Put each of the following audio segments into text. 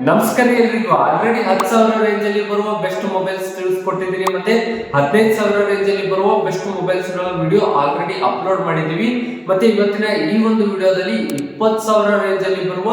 ನಮಸ್ಕಾರ ಎಲ್ರಿಗೂ. Already 10,000 range ಅಲ್ಲಿ ಬರುವ ಬೆಸ್ಟ್ ಮೊಬೈಲ್ಸ್ ತಿಳಿಸ್ಕೊಟ್ಟಿದ್ದೀನಿ, ಮತ್ತೆ 15,000 ರೇಂಜ್ ಅಲ್ಲಿ ಬರುವ ಬೆಸ್ಟ್ ಮೊಬೈಲ್ಸ್ ಗಳ ವಿಡಿಯೋ ಆಲ್ರೆಡಿ ಅಪ್ಲೋಡ್ ಮಾಡಿದೀವಿ. ಮತ್ತೆ ಇವತ್ತಿನ ಈ ಒಂದು ವಿಡಿಯೋದಲ್ಲಿ 20,000 ರೇಂಜ್ ಅಲ್ಲಿ ಬರುವ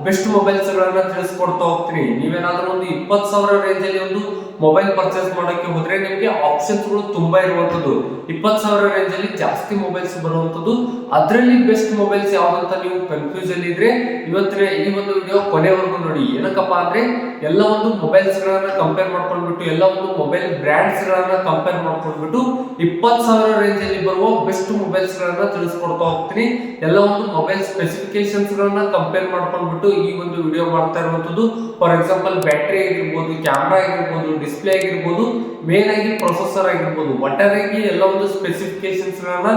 ಬೆಸ್ಟ್ ಮೊಬೈಲ್ಸ್ ಗಳನ್ನ ತಿಳಿಸ್ಕೊಡ್ತಾ ಹೋಗ್ತೀನಿ. ನೀವೇನಾದ್ರೂ ಒಂದು 20,000 ರೇಂಜ್ ಅಲ್ಲಿ ಒಂದು ಮೊಬೈಲ್ ಪರ್ಚೇಸ್ ಮಾಡೋಕೆ ಹೋದ್ರೆ ನಿಮಗೆ ಆಪ್ಷನ್ಸ್ ಗಳು ತುಂಬಾ ಇರುವಂತದ್ದು. 20,000 ರೇಂಜ್ ಅಲ್ಲಿ ಜಾಸ್ತಿ ಮೊಬೈಲ್ಸ್ ಬರುವಂತದ್ದು. ಅದರಲ್ಲಿ ಬೆಸ್ಟ್ ಮೊಬೈಲ್ಸ್ ಯಾವ್ದಂತ ನೀವು ಕನ್ಫ್ಯೂಸ್ ಅಲ್ಲಿ ಇದ್ರೆ ಇವತ್ತಿನ ಈ ಒಂದು ವಿಡಿಯೋ ಕೊನೆವರೆಗೂ ನೋಡಿ. ಏನಕ್ಕಪ್ಪ ಅಂದ್ರೆ ಎಲ್ಲ ಒಂದು ಮೊಬೈಲ್ಸ್ ಗಳನ್ನ ಕಂಪೇರ್ ಮಾಡ್ಕೊಂಡ್ಬಿಟ್ಟು, ಎಲ್ಲ ಒಂದು ಮೊಬೈಲ್ ಬ್ರ್ಯಾಂಡ್ಸ್ ಗಳನ್ನ ಕಂಪೇರ್ ಮಾಡ್ಕೊಂಡ್ಬಿಟ್ಟು 20,000 ರೇಂಜ್ ಅಲ್ಲಿ ಬರುವ ಬೆಸ್ಟ್ ಮೊಬೈಲ್ಸ್ ಗಳನ್ನ ತಿಳಿಸ್ಕೊಡ್ತಾ ಹೋಗ್ತೀನಿ. ಎಲ್ಲ ಒಂದು ಮೊಬೈಲ್ ಸ್ಪೆಸಿಫಿಕೇಶನ್ಸ್ ಗಳನ್ನ ಕಂಪೇರ್ ಮಾಡ್ಕೊಂಡ್ಬಿಟ್ಟು ಈ ಒಂದು ವಿಡಿಯೋ ಮಾಡ್ತಾ ಇರುವಂತದ್ದು. ಫಾರ್ ಎಕ್ಸಾಂಪಲ್ ಬ್ಯಾಟರಿ ಆಗಿರ್ಬೋದು, ಕ್ಯಾಮ್ರಾ ಆಗಿರ್ಬೋದು, ಡಿಸ್ಪ್ಲೇ ಆಗಿರ್ಬೋದು, ಮೇನ್ ಆಗಿ ಪ್ರೊಸೆಸರ್ ಆಗಿರ್ಬೋದು, ಒಟ್ಟಾರೆಯಾಗಿ ಎಲ್ಲ ಒಂದು ಸ್ಪೆಸಿಫಿಕೇಶನ್ಸ್ ಗಳನ್ನ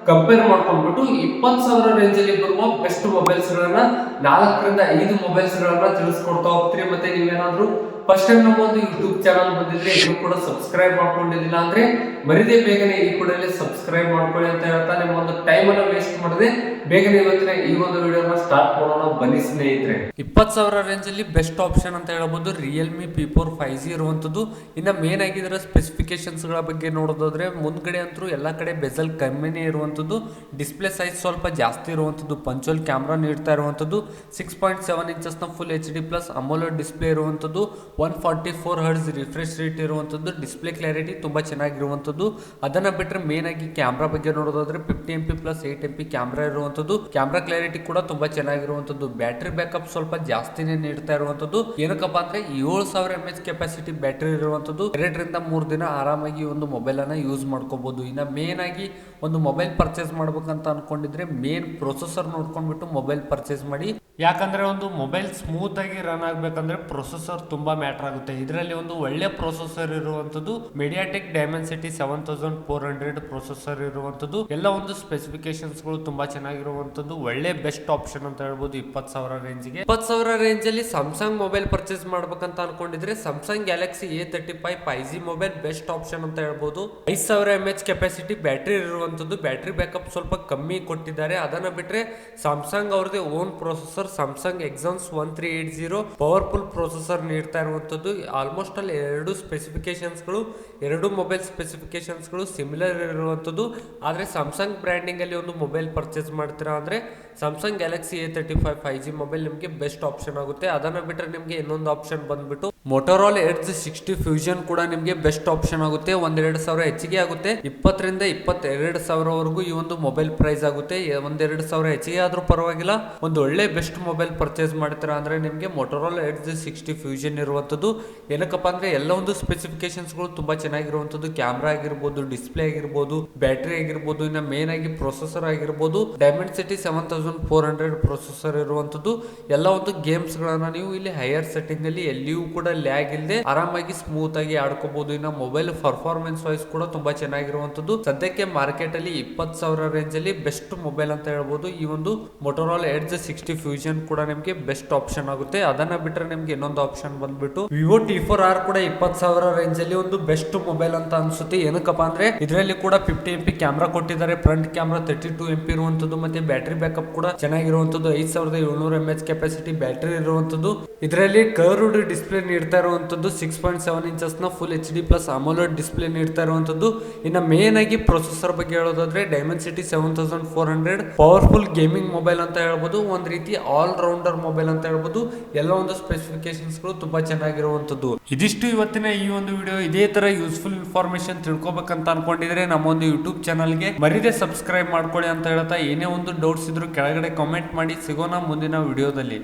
ಕಂಪೇರ್ ಮಾಡ್ಕೊಂಡ್ಬಿಟ್ಟು 20,000 ರೇಂಜ್ ಅಲ್ಲಿ ಬರುವ ಬೆಸ್ಟ್ ಮೊಬೈಲ್ಸ್ ಗಳನ್ನ 4 ರಿಂದ 5 ಮೊಬೈಲ್ಸ್ ಗಳನ್ನ ತಿಳಿಸ್ಕೊಡ್ತಾ ಹೋಗ್ತೀರಿ. ಮತ್ತೆ ನೀವೇನಾದ್ರೂ ಫಸ್ಟ್ ಟೈಮ್ ನಮ್ಮ ಒಂದು ಯೂಟ್ಯೂಬ್ ಚಾನಲ್ ಬಂದಿದ್ರೆ ಇದು ಕೂಡ ಸಬ್ಸ್ಕ್ರೈಬ್ ಮಾಡ್ಕೊಂಡಿದ್ದಿಲ್ಲ ಅಂದ್ರೆ ಮರಿದೇ ಬೇಗನೆ ಈ ಕೂಡಲೇ ಸಬ್ಸ್ಕ್ರೈಬ್ ಮಾಡ್ಕೊಳ್ಳಿ ಅಂತ ಹೇಳ್ತಾ ನಿಮ್ಮ ಒಂದು ಟೈಮ್ ಅನ್ನ ವೇಸ್ಟ್ ಮಾಡದೆ ಬೇಗನೆ ಇವತ್ತಿನ ಈ ಒಂದು ವಿಡಿಯೋನ ಸ್ಟಾರ್ಟ್ ಮಾಡೋಣ ಬನ್ನಿ ಸ್ನೇಹಿತರೆ. 20,000 ರೇಂಜ್ ಅಲ್ಲಿ ಬೆಸ್ಟ್ ಆಪ್ಷನ್ ಅಂತ ಹೇಳ್ಬೋದು ರಿಯಲ್ಮಿ P4 5G ಇರುವಂತದ್ದು. ಇನ್ನ ಮೇನ್ ಆಗಿದ್ರೆ ಸ್ಪೆಸಿಫಿಕೇಶನ್ಸ್ ಗಳ ಬಗ್ಗೆ ನೋಡೋದಾದ್ರೆ ಮುಂದ್ಗಡೆ ಅಂತೂ ಎಲ್ಲಾ ಕಡೆ ಬೆಜಲ್ ಕಮ್ಮಿನೇ ಇರುವಂತದ್ದು. ಡಿಸ್ಪ್ಲೇ ಸೈಜ್ ಸ್ವಲ್ಪ ಜಾಸ್ತಿ ಇರುವಂತದ್ದು. ಪಂಚೋಲ್ ಕ್ಯಾಮ್ರಾ ನೀಡ್ತಾ ಇರುವಂತದ್ದು. 6.7 ಇಂಚಸ್ ನ ಫುಲ್ HD ಪ್ಲಸ್ ಅಮೋಲೆಡ್ ಡಿಸ್ಪ್ಲೇ ಇರುವಂತದ್ದು. 144 Hz ರಿಫ್ರೆಶ್ ರೇಟ್ ಇರುವಂತದ್ದು. ಡಿಸ್ಪ್ಲೇ ಕ್ಲಾರಿಟಿ ತುಂಬಾ ಚೆನ್ನಾಗಿರುವಂತದ್ದು. ಅದನ್ನ ಬಿಟ್ಟರೆ ಮೇನ್ ಆಗಿ ಕ್ಯಾಮ್ರಾ ಬಗ್ಗೆ ನೋಡೋದಾದ್ರೆ 50MP ಪ್ಲಸ್ 8MP ಕ್ಯಾಮ್ರಾ ಇರುವಂತದ್ದು. ಕ್ಯಾಮ್ರಾ ಕ್ಲಾರಿಟಿ ಕೂಡ ತುಂಬಾ ಚೆನ್ನಾಗಿರುವಂತದ್ದು. ಬ್ಯಾಟರಿ ಬ್ಯಾಕಪ್ ಸ್ವಲ್ಪ ಜಾಸ್ತಿನೇ ನೀಡ್ತಾ ಇರುವಂತದ್ದು. ಏನಕ್ಕಪ್ಪ ಅಂದ್ರೆ 7,000 mAh ಕೆಪಾಸಿಟಿ ಬ್ಯಾಟರಿ ಇರುವಂತದ್ದು. 2 ರಿಂದ 3 ದಿನ ಆರಾಮಾಗಿ ಒಂದು ಮೊಬೈಲ್ ಅನ್ನ ಯೂಸ್ ಮಾಡ್ಕೋಬಹುದು. ಇನ್ನ ಮೇನ್ ಆಗಿ ಒಂದು ಮೊಬೈಲ್ ಪರ್ಚೇಸ್ ಮಾಡ್ಬೇಕಂತ ಅನ್ಕೊಂಡಿದ್ರೆ ಮೇನ್ ಪ್ರೊಸೆಸರ್ ನೋಡ್ಕೊಂಡ್ಬಿಟ್ಟು ಮೊಬೈಲ್ ಪರ್ಚೇಸ್ ಮಾಡಿ. ಯಾಕಂದ್ರೆ ಒಂದು ಮೊಬೈಲ್ ಸ್ಮೂತ್ ಆಗಿ ರನ್ ಆಗ್ಬೇಕಂದ್ರೆ ಪ್ರೊಸೆಸರ್ ತುಂಬಾ ಮ್ಯಾಟರ್ ಆಗುತ್ತೆ. ಇದರಲ್ಲಿ ಒಂದು ಒಳ್ಳೆ ಪ್ರೊಸೆಸರ್ ಇರುವಂತದ್ದು MediaTek Dimensity 7400 ಪ್ರೊಸೆಸರ್ ಇರುವಂತದ್ದು. ಎಲ್ಲ ಒಂದು ಸ್ಪೆಸಿಫಿಕೇಶನ್ಸ್ ಗಳು ತುಂಬಾ ಚೆನ್ನಾಗಿರುವಂತದ್ದು. ಒಳ್ಳೆ ಬೆಸ್ಟ್ ಆಪ್ಷನ್ ಅಂತ ಹೇಳ್ಬೋದು 20,000 ರೇಂಜ್ಗೆ. 20,000 ರೇಂಜ್ ಅಲ್ಲಿ ಸ್ಯಾಮ್ಸಂಗ್ ಮೊಬೈಲ್ ಪರ್ಚೇಸ್ ಮಾಡ್ಬೇಕಂತ ಅನ್ಕೊಂಡಿದ್ರೆ Samsung Galaxy A35 5G mobile best option ಅಂತ ಹೇಳ್ಬೋದು. 5,000 mAh ಕೆಪಾಸಿಟಿ ಬ್ಯಾಟರಿ ಇರುವಂತದ್ದು. ಬ್ಯಾಟರಿ ಬ್ಯಾಕಪ್ ಸ್ವಲ್ಪ ಕಮ್ಮಿ ಕೊಟ್ಟಿದ್ದಾರೆ. ಅದನ್ನ ಬಿಟ್ರೆ ಸ್ಯಾಮ್ಸಂಗ್ ಅವ್ರದೇ own processor Samsung Exynos 1380 powerful processor ನೀಡ್ತಾ ಇರುವಂತದ್ದು. ಆಲ್ಮೋಸ್ಟ್ ಅಲ್ಲಿ ಎರಡು ಸ್ಪೆಸಿಫಿಕೇಶನ್ಸ್ ಗಳು, ಎರಡು ಮೊಬೈಲ್ ಸ್ಪೆಸಿಫಿಕೇಶನ್ಸ್ ಗಳು ಸಿಮಿಲರ್ ಇರುವಂತದ್ದು. ಆದ್ರೆ ಸ್ಯಾಮ್ಸಂಗ್ ಬ್ರ್ಯಾಂಡಿಂಗ್ ಅಲ್ಲಿ ಒಂದು ಮೊಬೈಲ್ ಪರ್ಚೇಸ್ ಮಾಡ್ತೀರಾ ಅಂದ್ರೆ Samsung Galaxy A35 5G mobile ನಿಮಗೆ ಬೆಸ್ಟ್ ಆಪ್ಷನ್ ಆಗುತ್ತೆ. ಅದನ್ನ ಬಿಟ್ಟರೆ ನಿಮಗೆ ಇನ್ನೊಂದು ಆಪ್ಷನ್ ಬಂದ್ಬಿಟ್ಟು Motorola Edge 60 Fusion ಕೂಡ ನಿಮಗೆ ಬೆಸ್ಟ್ ಆಪ್ಷನ್ ಆಗುತ್ತೆ. 1,2,000 ಹೆಚ್ಚಿಗೆ ಆಗುತ್ತೆ. 20 ರಿಂದ 22,000 ವರೆಗೂ ಈ ಒಂದು ಮೊಬೈಲ್ ಪ್ರೈಸ್ ಆಗುತ್ತೆ. 1,2,000 ಹೆಚ್ಚಿಗೆ ಆದ್ರೂ ಪರವಾಗಿಲ್ಲ. ಒಂದು ಒಳ್ಳೆ ಬೆಸ್ಟ್ ಮೊಬೈಲ್ ಪರ್ಚೇಸ್ ಮಾಡ್ತೀರಾ ಅಂದ್ರೆ ನಿಮಗೆ Motorola Edge 60 Fusion ಇರುವಂತದ್ದು. ಏನಕ್ಕಪ್ಪ ಅಂದ್ರೆ ಎಲ್ಲ ಒಂದು ಸ್ಪೆಸಿಫಿಕೇಶನ್ಸ್ ಗಳು ತುಂಬಾ ಚೆನ್ನಾಗಿರುವಂತದ್ದು. ಕ್ಯಾಮ್ರಾ ಆಗಿರ್ಬೋದು, ಡಿಸ್ಪ್ಲೇ ಆಗಿರ್ಬೋದು, ಬ್ಯಾಟರಿ ಆಗಿರ್ಬೋದು, ಇನ್ನ ಮೇನ್ ಆಗಿ ಪ್ರೊಸೆಸರ್ ಆಗಿರ್ಬೋದು. Dimensity 7400 ಪ್ರೊಸೆಸರ್ ಇರುವಂತದ್ದು. ಎಲ್ಲ ಒಂದು ಗೇಮ್ಸ್ ಗಳನ್ನ ನೀವು ಇಲ್ಲಿ ಹೈಯರ್ ಸೆಟ್ಟಿಂಗ್ ಅಲ್ಲಿ ಎಲ್ಲಿಯೂ ಕೂಡ ಲ್ಯಾಗ್ ಇಲ್ಲದೆ ಆರಾಮಾಗಿ ಸ್ಮೂತ್ ಆಗಿ ಆಡ್ಕೋಬಹುದು. ಇನ್ನ ಮೊಬೈಲ್ ಪರ್ಫಾರ್ಮೆನ್ಸ್ ವೈಸ್ ಕೂಡ ತುಂಬಾ ಚೆನ್ನಾಗಿರುವಂತದ್ದು. ಸದ್ಯಕ್ಕೆ ಮಾರ್ಕೆಟ್ ಅಲ್ಲಿ 20,000 ರೇಂಜ್ ಅಲ್ಲಿ ಬೆಸ್ಟ್ ಮೊಬೈಲ್ ಅಂತ ಹೇಳ್ಬೋದು. ಈ ಒಂದು Motorola Edge 60 Fusion ಕೂಡ ನಿಮಗೆ ಬೆಸ್ಟ್ ಆಪ್ಷನ್ ಆಗುತ್ತೆ. ಅದನ್ನ ಬಿಟ್ಟರೆ ನಿಮ್ಗೆ ಇನ್ನೊಂದು ಆಪ್ಷನ್ ಬಂದ್ಬಿಟ್ಟು Vivo T4R ಕೂಡ 20,000 ರೇಂಜ್ ಅಲ್ಲಿ ಒಂದು ಬೆಸ್ಟ್ ಮೊಬೈಲ್ ಅಂತ ಅನ್ಸುತ್ತೆ. ಏನಕ್ಕಪ್ಪ ಅಂದ್ರೆ ಇದರಲ್ಲಿ ಕೂಡ 50MP ಕ್ಯಾಮ್ರಾ ಕೊಟ್ಟಿದ್ದಾರೆ. ಫ್ರಂಟ್ ಕ್ಯಾಮ್ರಾ 32MP ಇರುವಂತದ್ದು. ಮತ್ತೆ ಬ್ಯಾಟರಿ ಬ್ಯಾಕಪ್ ಕೂಡ ಚೆನ್ನಾಗಿರುವಂತದ್ದು. 5,700 mAh ಕೆಪಾಸಿಟಿ ಬ್ಯಾಟರಿ ಇರುವಂತದ್ದು. ಇದರಲ್ಲಿ ಕರ್ವ್ಡ್ ಡಿಸ್ಪ್ಲೇ ನೀಡ್ತಾ ಇರುವಂತದ್ದು. 6.7 ಇಂಚಸ್ ನ ಫುಲ್ HD ಪ್ಲಸ್ ಅಮೋಲೆಡ್ ಡಿಸ್ಪ್ಲೇ ನೀಡ್ತಾ ಇರುವಂತದ್ದು. ಇನ್ನ ಮೇನ್ ಆಗಿ ಪ್ರೊಸೆಸರ್ ಬಗ್ಗೆ ಹೇಳೋದಾದ್ರೆ Dimensity 7400 ಪವರ್ಫುಲ್ ಗೇಮಿಂಗ್ ಮೊಬೈಲ್ ಅಂತ ಹೇಳ್ಬೋದು. ಒಂದ್ ರೀತಿ ಆಲ್ ರೌಂಡರ್ ಮೊಬೈಲ್ ಅಂತ ಹೇಳ್ಬೋದು. ಎಲ್ಲ ಒಂದು ಸ್ಪೆಸಿಫಿಕೇಶನ್ಸ್ ಗಳು ತುಂಬಾ ಚೆನ್ನಾಗಿರುವಂತದ್ದು. ಇದಿಷ್ಟು ಇವತ್ತಿನ ಈ ಒಂದು ವಿಡಿಯೋ. ಇದೇ ತರ ಯೂಸ್ಫುಲ್ ಇನ್ಫಾರ್ಮೇಶನ್ ತಿಳ್ಕೊಬೇಕಂತ ಅನ್ಕೊಂಡಿದ್ರೆ ನಮ್ಮ ಒಂದು ಯೂಟ್ಯೂಬ್ ಚಾನಲ್ಗೆ ಮರಿದೇ ಸಬ್ಸ್ಕ್ರೈಬ್ ಮಾಡ್ಕೊಳ್ಳಿ ಅಂತ ಹೇಳ್ತಾ ಏನೇ ಒಂದು ಡೌಟ್ಸ್ ಇದ್ರು ಕೆಳಗಡೆ ಕಾಮೆಂಟ್ ಮಾಡಿ. ಸಿಗೋಣ ಮುಂದಿನ ವಿಡಿಯೋದಲ್ಲಿ.